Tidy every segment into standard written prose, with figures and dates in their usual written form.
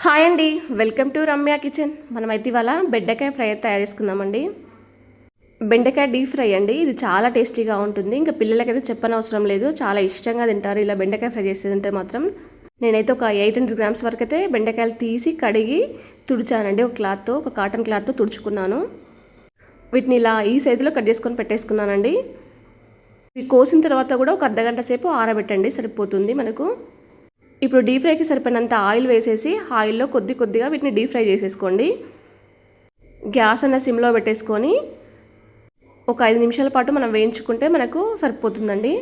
Hi అండి, welcome to Ramya kitchen. మనమైతే ఇవాళ బెండకాయ ఫ్రై తయారు చేసుకుందామండి. బెండకాయ డీప్ ఫ్రై అండి. ఇది చాలా టేస్టీగా ఉంటుంది. ఇంకా పిల్లలకైతే చెప్పనవసరం లేదు, చాలా ఇష్టంగా తింటారు ఇలా బెండకాయ ఫ్రై చేసి తింటే మాత్రం. నేనైతే ఒక 800 గ్రామ్స్ వరకు అయితే బెండకాయలు తీసి కడిగి తుడిచానండి. ఒక క్లాత్తో, ఒక కాటన్ క్లాత్తో తుడుచుకున్నాను. వీటిని ఇలా ఈ సైజులో కట్ చేసుకొని పెట్టేసుకున్నానండి. ఇవి కోసిన తర్వాత కూడా ఒక అర్ధగంట సేపు ఆరబెట్టండి, సరిపోతుంది మనకు. ఇప్పుడు డీప్ ఫ్రైకి సరిపోయినంత ఆయిల్ వేసేసి ఆయిల్లో కొద్దిగా వీటిని డీప్ ఫ్రై చేసేసుకోండి. గ్యాస్ అన్న సిమ్లో పెట్టేసుకొని ఒక 5 నిమిషాల పాటు మనం వేయించుకుంటే మనకు సరిపోతుందండి.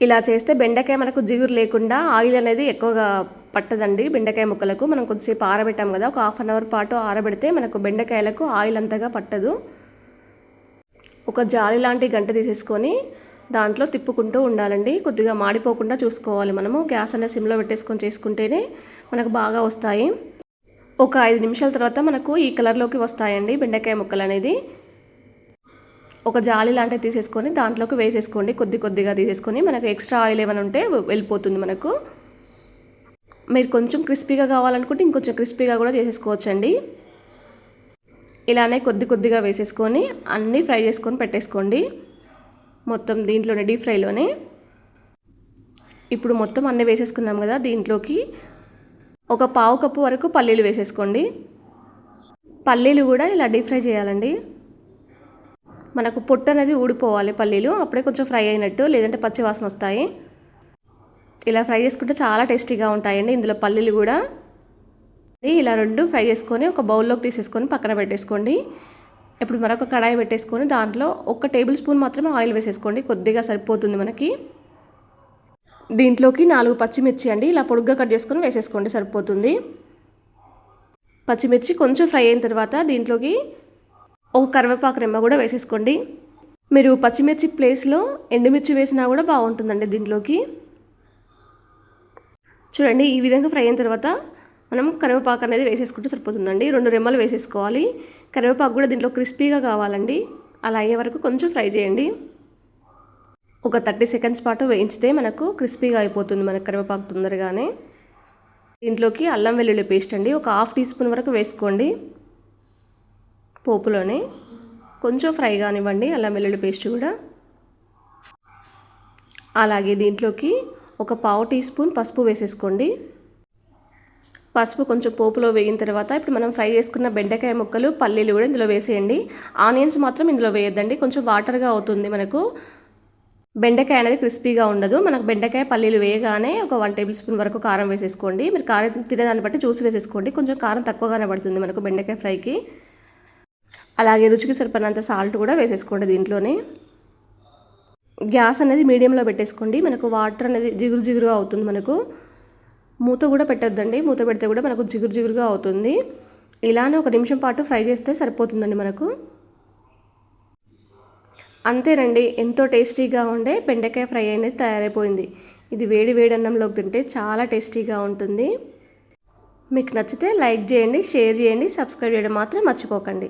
ఇలా చేస్తే బెండకాయ మనకు జిగురు లేకుండా ఆయిల్ అనేది ఎక్కువగా పట్టదండి బెండకాయ ముక్కలకు. మనం కొద్దిసేపు ఆరబెట్టాం కదా, ఒక హాఫ్ అన్ అవర్ పాటు ఆరబెడితే మనకు బెండకాయలకు ఆయిల్ అంతగా పట్టదు. ఒక జాలి లాంటి గంట తీసేసుకొని దాంట్లో తిప్పుకుంటూ ఉండాలండి. కొద్దిగా మాడిపోకుండా చూసుకోవాలి. మనము గ్యాస్ అనేది సిమ్లో పెట్టేసుకొని చేసుకుంటేనే మనకు బాగా వస్తాయి. ఒక 5 నిమిషాల తర్వాత మనకు ఈ కలర్లోకి వస్తాయండి బెండకాయ ముక్కలు అనేది. ఒక జాలి లాంటివి తీసేసుకొని దాంట్లోకి వేసేసుకోండి. కొద్దిగా తీసేసుకొని మనకు ఎక్స్ట్రా ఆయిల్ ఏమైనా ఉంటే వెళ్ళిపోతుంది మనకు. మీరు కొంచెం క్రిస్పీగా కావాలనుకుంటే ఇంకొంచెం క్రిస్పీగా కూడా చేసేసుకోవచ్చండి. ఇలానే కొద్దిగా వేసేసుకొని అన్నీ ఫ్రై చేసుకొని పెట్టేసుకోండి. మొత్తం దీంట్లోనే డీప్ ఫ్రైలోనే. ఇప్పుడు మొత్తం అన్నీ వేసేసుకున్నాం కదా, దీంట్లోకి ఒక పావు కప్పు వరకు పల్లీలు వేసేసుకోండి. పల్లీలు కూడా ఇలా డీప్ ఫ్రై చేయాలండి. మనకు పొట్టు అనేది ఊడిపోవాలి పల్లీలు, అప్పుడే కొంచెం ఫ్రై అయినట్టు, లేదంటే పచ్చి వాసన వస్తాయి. ఇలా ఫ్రై చేసుకుంటే చాలా టేస్టీగా ఉంటాయండి. ఇందులో పల్లీలు కూడా ఇలా 2 ఫ్రై చేసుకొని ఒక బౌల్లోకి తీసేసుకొని పక్కన పెట్టేసుకోండి. ఇప్పుడు మరొక కడాయి పెట్టేసుకొని దాంట్లో 1 టేబుల్ స్పూన్ మాత్రమే ఆయిల్ వేసేసుకోండి. కొద్దిగా సరిపోతుంది మనకి. దీంట్లోకి 4 పచ్చిమిర్చి అండి, ఇలా పొడుగ్గా కట్ చేసుకొని వేసేసుకోండి, సరిపోతుంది. పచ్చిమిర్చి కొంచెం ఫ్రై అయిన తర్వాత దీంట్లోకి ఒక కరివేపాకు రెమ్మ కూడా వేసేసుకోండి. మీరు పచ్చిమిర్చి ప్లేస్లో ఎండుమిర్చి వేసినా కూడా బాగుంటుందండి దీంట్లోకి. చూడండి, ఈ విధంగా ఫ్రై అయిన తర్వాత మనం కరివేపాకు అనేది వేసేసుకుంటే సరిపోతుందండి. 2 రెమ్మలు వేసేసుకోవాలి. కరివేపాకు కూడా దీంట్లో క్రిస్పీగా కావాలండి. అలా అయ్యే వరకు కొంచెం ఫ్రై చేయండి. ఒక 30 సెకండ్స్ పాటు వేయించితే మనకు క్రిస్పీగా అయిపోతుంది మనకు కరివేపాకు తొందరగానే. దీంట్లోకి అల్లం వెల్లుల్లి పేస్ట్ అండి, ఒక హాఫ్ టీ స్పూన్ వరకు వేసుకోండి. పోపులోనే కొంచెం ఫ్రై కానివ్వండి అల్లం వెల్లుల్లి పేస్ట్ కూడా. అలాగే దీంట్లోకి ఒక పావు టీ స్పూన్ పసుపు వేసేసుకోండి. పసుపు కొంచెం పోపులో వేగిన తర్వాత ఇప్పుడు మనం ఫ్రై చేసుకున్న బెండకాయ ముక్కలు, పల్లీలు కూడా ఇందులో వేసేయండి. ఆనియన్స్ మాత్రం ఇందులో వేయద్దండి, కొంచెం వాటర్గా అవుతుంది మనకు. బెండకాయ అనేది క్రిస్పీగా ఉండదు. మనకు బెండకాయ పల్లీలు వేయగానే ఒక 1 టేబుల్ స్పూన్ వరకు కారం వేసేసుకోండి. మీరు కారం తినేదాన్ని బట్టి చూసి వేసేసుకోండి. కొంచెం కారం తక్కువగానే పడుతుంది మనకు బెండకాయ ఫ్రైకి. అలాగే రుచికి సరిపడినంత సాల్ట్ కూడా వేసేసుకోండి దీంట్లోనే. గ్యాస్ అనేది మీడియంలో పెట్టేసుకోండి. మనకు వాటర్ అనేది జిగురుగా అవుతుంది మనకు. మూత కూడా పెట్టొద్దండి, మూత పెడితే కూడా మనకు జిగురుగా అవుతుంది. ఇలానే 1 నిమిషం పాటు ఫ్రై చేస్తే సరిపోతుందండి మనకు. అంతేనండి, ఎంతో టేస్టీగా ఉండే బెండకాయ ఫ్రై అనేది తయారైపోయింది. ఇది వేడి అన్నంలోకి తింటే చాలా టేస్టీగా ఉంటుంది. మీకు నచ్చితే లైక్ చేయండి, షేర్ చేయండి, సబ్స్క్రైబ్ చేయడం మాత్రం మర్చిపోకండి.